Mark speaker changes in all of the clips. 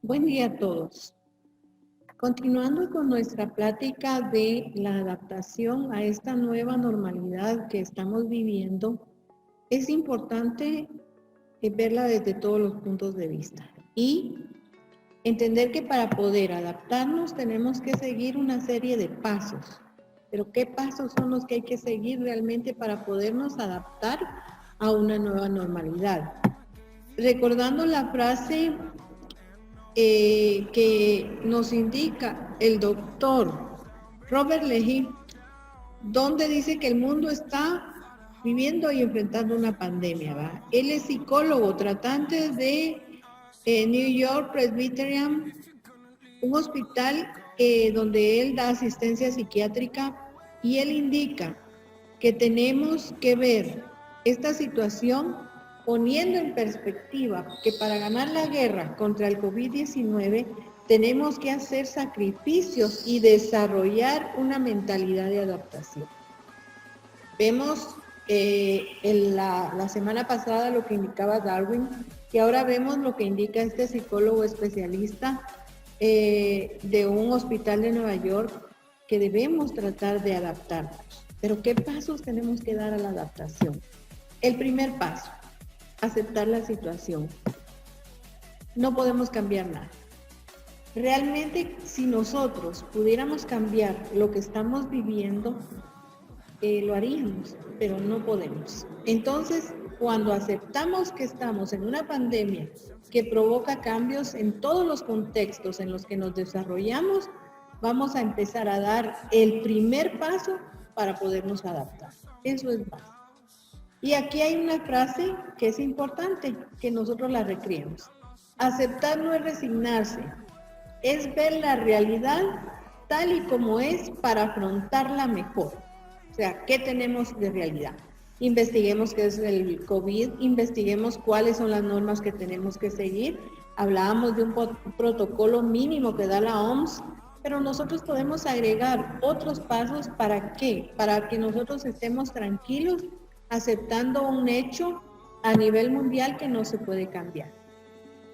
Speaker 1: Buen día a todos. Continuando con nuestra plática de la adaptación a esta nueva normalidad que estamos viviendo, es importante verla desde todos los puntos de vista y entender que para poder adaptarnos tenemos que seguir una serie de pasos. Pero ¿qué pasos son los que hay que seguir realmente para podernos adaptar a una nueva normalidad? Recordando la frase que nos indica el doctor Robert Leahy, donde dice que el mundo está viviendo y enfrentando una pandemia, ¿va? Él es psicólogo, tratante de New York Presbyterian, un hospital donde él da asistencia psiquiátrica, y él indica que tenemos que ver esta situación poniendo en perspectiva que para ganar la guerra contra el COVID-19 tenemos que hacer sacrificios y desarrollar una mentalidad de adaptación. Vemos en la semana pasada lo que indicaba Darwin, y ahora vemos lo que indica este psicólogo especialista de un hospital de Nueva York, que debemos tratar de adaptarnos. Pero ¿qué pasos tenemos que dar a la adaptación? El primer paso, aceptar la situación. No podemos cambiar nada. Realmente, si nosotros pudiéramos cambiar lo que estamos viviendo, lo haríamos, pero no podemos. Entonces, cuando aceptamos que estamos en una pandemia que provoca cambios en todos los contextos en los que nos desarrollamos, vamos a empezar a dar el primer paso para podernos adaptar. Eso es básico. Y aquí hay una frase que es importante que nosotros la recreemos. Aceptar no es resignarse, es ver la realidad tal y como es para afrontarla mejor. O sea, ¿qué tenemos de realidad? Investiguemos qué es el COVID, investiguemos cuáles son las normas que tenemos que seguir. Hablábamos de un protocolo mínimo que da la OMS, pero nosotros podemos agregar otros pasos. ¿Para qué? Para que nosotros estemos tranquilos aceptando un hecho a nivel mundial que no se puede cambiar.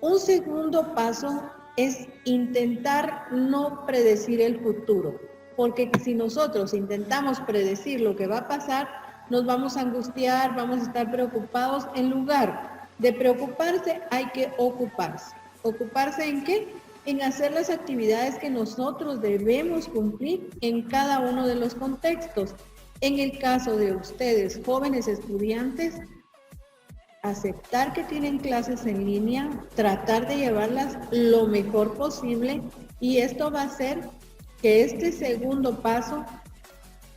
Speaker 1: Un segundo paso es intentar no predecir el futuro, porque si nosotros intentamos predecir lo que va a pasar, nos vamos a angustiar, vamos a estar preocupados. En lugar de preocuparse, hay que ocuparse. ¿Ocuparse en qué? En hacer las actividades que nosotros debemos cumplir en cada uno de los contextos. En el caso de ustedes, jóvenes estudiantes, aceptar que tienen clases en línea, tratar de llevarlas lo mejor posible, y esto va a hacer que este segundo paso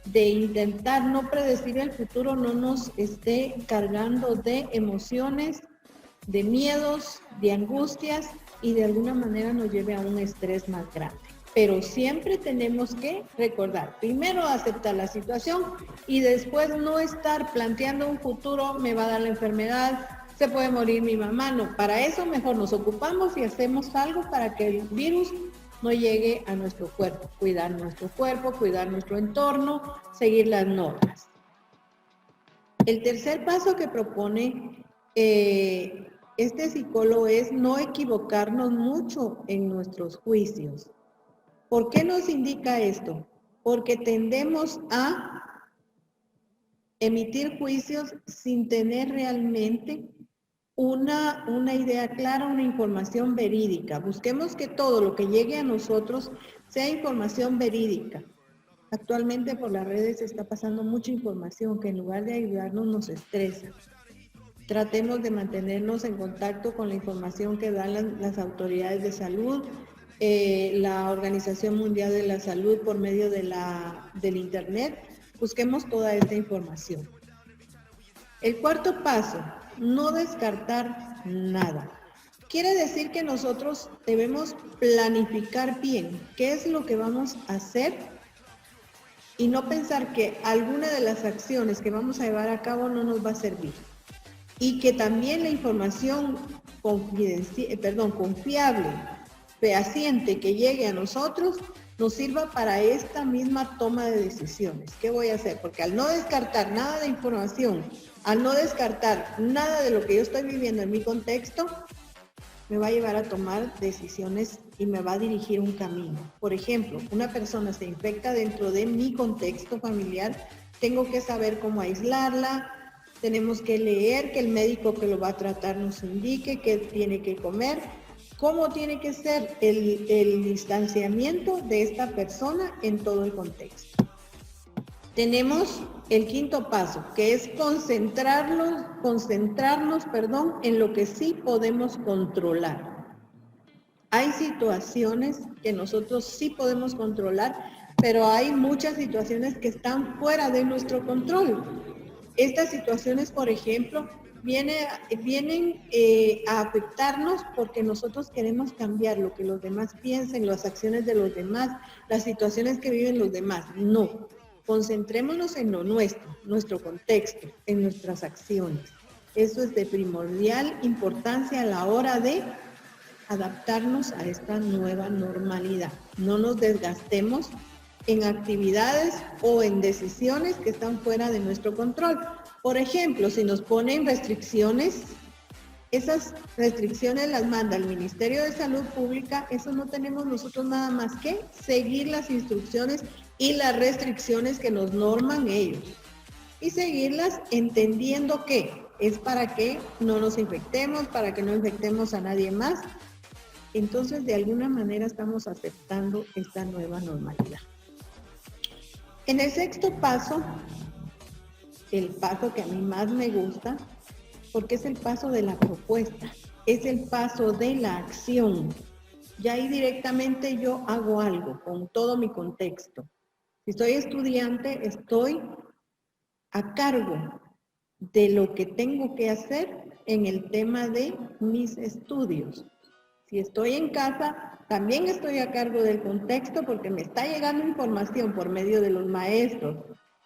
Speaker 1: de intentar no predecir el futuro no nos esté cargando de emociones, de miedos, de angustias, y de alguna manera nos lleve a un estrés más grande. Pero siempre tenemos que recordar, primero aceptar la situación y después no estar planteando un futuro, me va a dar la enfermedad, se puede morir mi mamá. No, para eso mejor nos ocupamos y hacemos algo para que el virus no llegue a nuestro cuerpo, cuidar nuestro entorno, seguir las normas. El tercer paso que propone este psicólogo es no equivocarnos mucho en nuestros juicios. ¿Por qué nos indica esto? Porque tendemos a emitir juicios sin tener realmente una idea clara, una información verídica. Busquemos que todo lo que llegue a nosotros sea información verídica. Actualmente por las redes se está pasando mucha información que en lugar de ayudarnos nos estresa. Tratemos de mantenernos en contacto con la información que dan las autoridades de salud, la Organización Mundial de la Salud por medio del Internet. Busquemos toda esta información. El cuarto paso, no descartar nada. Quiere decir que nosotros debemos planificar bien qué es lo que vamos a hacer y no pensar que alguna de las acciones que vamos a llevar a cabo no nos va a servir. Y que también la información confiable, fehaciente que llegue a nosotros, nos sirva para esta misma toma de decisiones. ¿Qué voy a hacer? Porque al no descartar nada de información, al no descartar nada de lo que yo estoy viviendo en mi contexto, me va a llevar a tomar decisiones y me va a dirigir un camino. Por ejemplo, una persona se infecta dentro de mi contexto familiar, tengo que saber cómo aislarla, tenemos que leer que el médico que lo va a tratar nos indique qué tiene que comer, cómo tiene que ser el distanciamiento de esta persona en todo el contexto. Tenemos el quinto paso, que es concentrarnos, en lo que sí podemos controlar. Hay situaciones que nosotros sí podemos controlar, pero hay muchas situaciones que están fuera de nuestro control. Estas situaciones, por ejemplo, vienen a afectarnos porque nosotros queremos cambiar lo que los demás piensen, las acciones de los demás, las situaciones que viven los demás. No, concentrémonos en lo nuestro contexto, en nuestras acciones. Eso es de primordial importancia a la hora de adaptarnos a esta nueva normalidad. No nos desgastemos en actividades o en decisiones que están fuera de nuestro control. Por ejemplo, si nos ponen restricciones, esas restricciones las manda el Ministerio de Salud Pública, eso no tenemos nosotros nada más que seguir las instrucciones y las restricciones que nos norman ellos. Y seguirlas entendiendo que es para que no nos infectemos, para que no infectemos a nadie más. Entonces, de alguna manera estamos aceptando esta nueva normalidad. En el sexto paso, el paso que a mí más me gusta, porque es el paso de la propuesta, es el paso de la acción. Ya ahí directamente yo hago algo con todo mi contexto. Si soy estudiante, estoy a cargo de lo que tengo que hacer en el tema de mis estudios. Si estoy en casa, también estoy a cargo del contexto porque me está llegando información por medio de los maestros,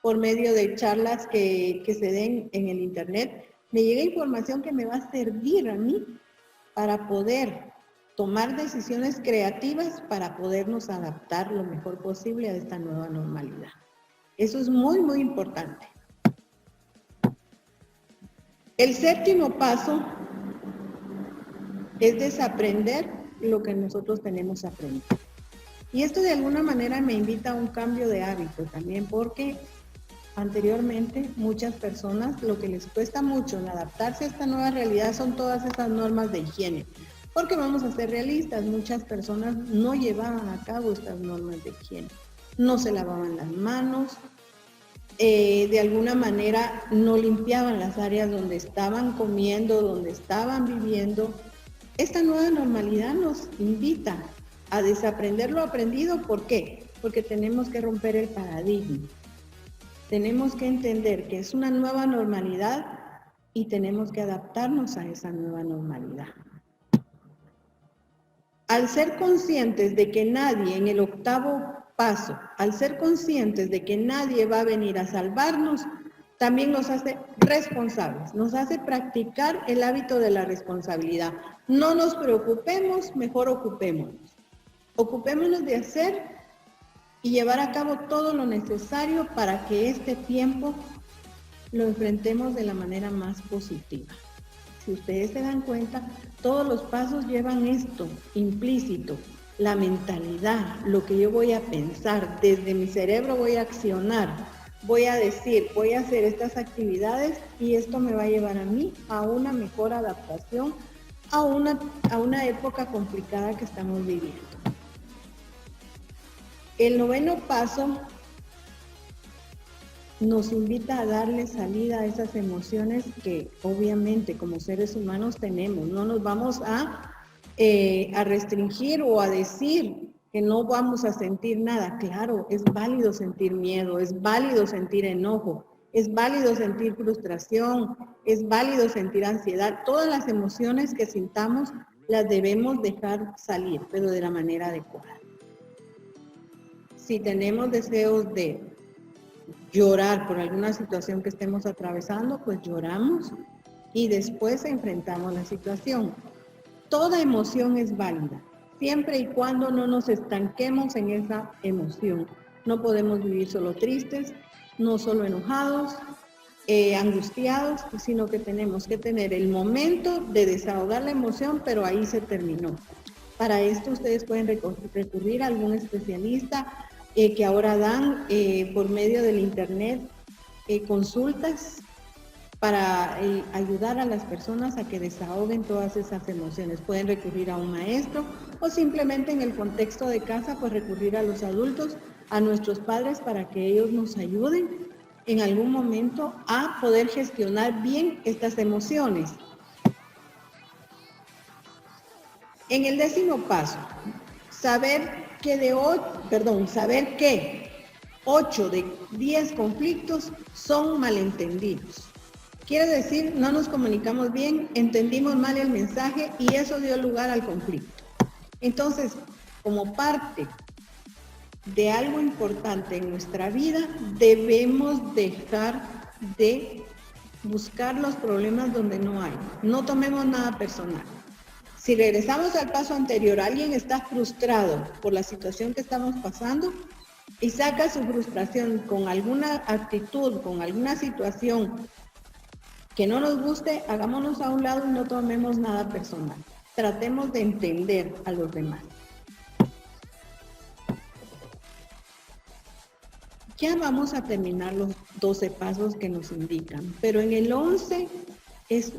Speaker 1: por medio de charlas que se den en el internet. Me llega información que me va a servir a mí para poder tomar decisiones creativas para podernos adaptar lo mejor posible a esta nueva normalidad. Eso es muy, muy importante. El séptimo paso es desaprender lo que nosotros tenemos aprendido. Y esto de alguna manera me invita a un cambio de hábito también, porque anteriormente muchas personas lo que les cuesta mucho en adaptarse a esta nueva realidad son todas esas normas de higiene. Porque vamos a ser realistas, muchas personas no llevaban a cabo estas normas de higiene. No se lavaban las manos, de alguna manera no limpiaban las áreas donde estaban comiendo, donde estaban viviendo. Esta nueva normalidad nos invita a desaprender lo aprendido. ¿Por qué? Porque tenemos que romper el paradigma. Tenemos que entender que es una nueva normalidad y tenemos que adaptarnos a esa nueva normalidad. Al ser conscientes de que nadie, en el octavo paso, al ser conscientes de que nadie va a venir a salvarnos, también nos hace responsables, nos hace practicar el hábito de la responsabilidad. No nos preocupemos, mejor ocupémonos. Ocupémonos de hacer y llevar a cabo todo lo necesario para que este tiempo lo enfrentemos de la manera más positiva. Si ustedes se dan cuenta, todos los pasos llevan esto implícito, la mentalidad, lo que yo voy a pensar, desde mi cerebro voy a accionar, voy a decir, voy a hacer estas actividades y esto me va a llevar a mí a una mejor adaptación a una época complicada que estamos viviendo. El noveno paso nos invita a darle salida a esas emociones que obviamente como seres humanos tenemos. No nos vamos a restringir o a decir que no vamos a sentir nada. Claro, es válido sentir miedo, es válido sentir enojo, es válido sentir frustración, es válido sentir ansiedad. Todas las emociones que sintamos las debemos dejar salir, pero de la manera adecuada. Si tenemos deseos de llorar por alguna situación que estemos atravesando, pues lloramos y después enfrentamos la situación. Toda emoción es válida, siempre y cuando no nos estanquemos en esa emoción. No podemos vivir solo tristes, no solo enojados, angustiados, sino que tenemos que tener el momento de desahogar la emoción, pero ahí se terminó. Para esto ustedes pueden recurrir a algún especialista que ahora dan por medio del internet consultas para ayudar a las personas a que desahoguen todas esas emociones. Pueden recurrir a un maestro o simplemente en el contexto de casa, pues recurrir a los adultos, a nuestros padres, para que ellos nos ayuden en algún momento a poder gestionar bien estas emociones. En el 10º paso, saber que 8 de 10 conflictos son malentendidos. Quiere decir, no nos comunicamos bien, entendimos mal el mensaje y eso dio lugar al conflicto. Entonces, como parte de algo importante en nuestra vida, debemos dejar de buscar los problemas donde no hay. No tomemos nada personal. Si regresamos al paso anterior, alguien está frustrado por la situación que estamos pasando y saca su frustración con alguna actitud, con alguna situación que no nos guste, hagámonos a un lado y no tomemos nada personal. Tratemos de entender a los demás. Ya vamos a terminar los 12 pasos que nos indican, pero en el 11 es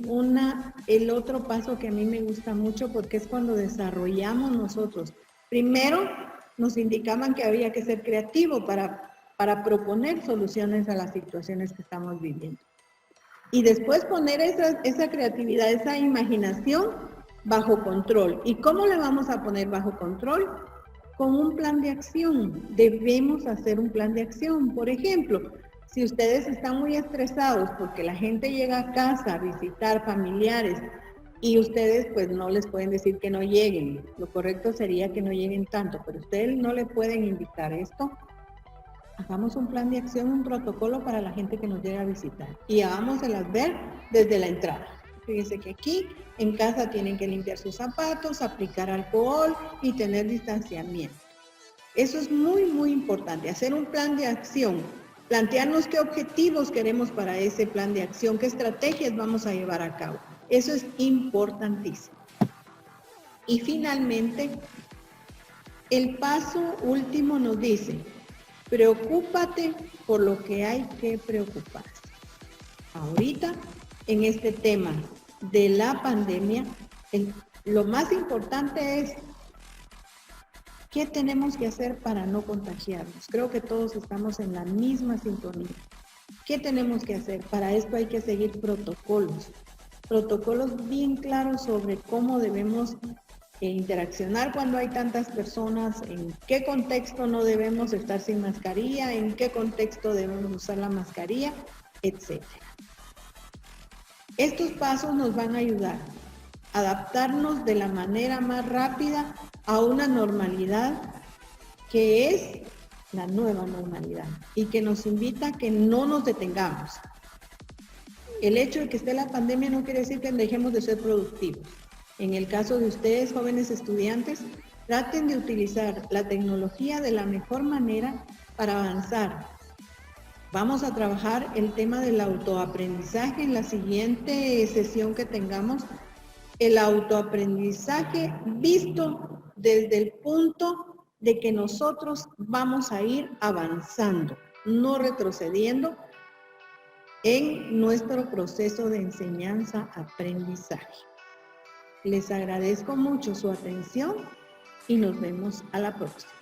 Speaker 1: el otro paso que a mí me gusta mucho porque es cuando desarrollamos nosotros. Primero nos indicaban que había que ser creativo para proponer soluciones a las situaciones que estamos viviendo. Y después poner esa creatividad, esa imaginación bajo control. ¿Y cómo le vamos a poner bajo control? Con un plan de acción. Debemos hacer un plan de acción. Por ejemplo, si ustedes están muy estresados porque la gente llega a casa a visitar familiares y ustedes pues no les pueden decir que no lleguen, lo correcto sería que no lleguen tanto, pero ustedes no le pueden invitar esto. Hagamos un plan de acción, un protocolo para la gente que nos llega a visitar y hagámoselas ver desde la entrada. Fíjense que aquí en casa tienen que limpiar sus zapatos, aplicar alcohol y tener distanciamiento. Eso es muy, muy importante, hacer un plan de acción, plantearnos qué objetivos queremos para ese plan de acción, qué estrategias vamos a llevar a cabo. Eso es importantísimo. Y finalmente, el paso último nos dice, preocúpate por lo que hay que preocuparse. Ahorita, en este tema de la pandemia, lo más importante es qué tenemos que hacer para no contagiarnos. Creo que todos estamos en la misma sintonía. ¿Qué tenemos que hacer? Para esto hay que seguir protocolos bien claros sobre cómo debemos interaccionar cuando hay tantas personas, en qué contexto no debemos estar sin mascarilla, en qué contexto debemos usar la mascarilla, etc. Estos pasos nos van a ayudar a adaptarnos de la manera más rápida a una normalidad que es la nueva normalidad y que nos invita a que no nos detengamos. El hecho de que esté la pandemia no quiere decir que dejemos de ser productivos. En el caso de ustedes, jóvenes estudiantes, traten de utilizar la tecnología de la mejor manera para avanzar. Vamos a trabajar el tema del autoaprendizaje en la siguiente sesión que tengamos. El autoaprendizaje visto desde el punto de que nosotros vamos a ir avanzando, no retrocediendo en nuestro proceso de enseñanza-aprendizaje. Les agradezco mucho su atención y nos vemos a la próxima.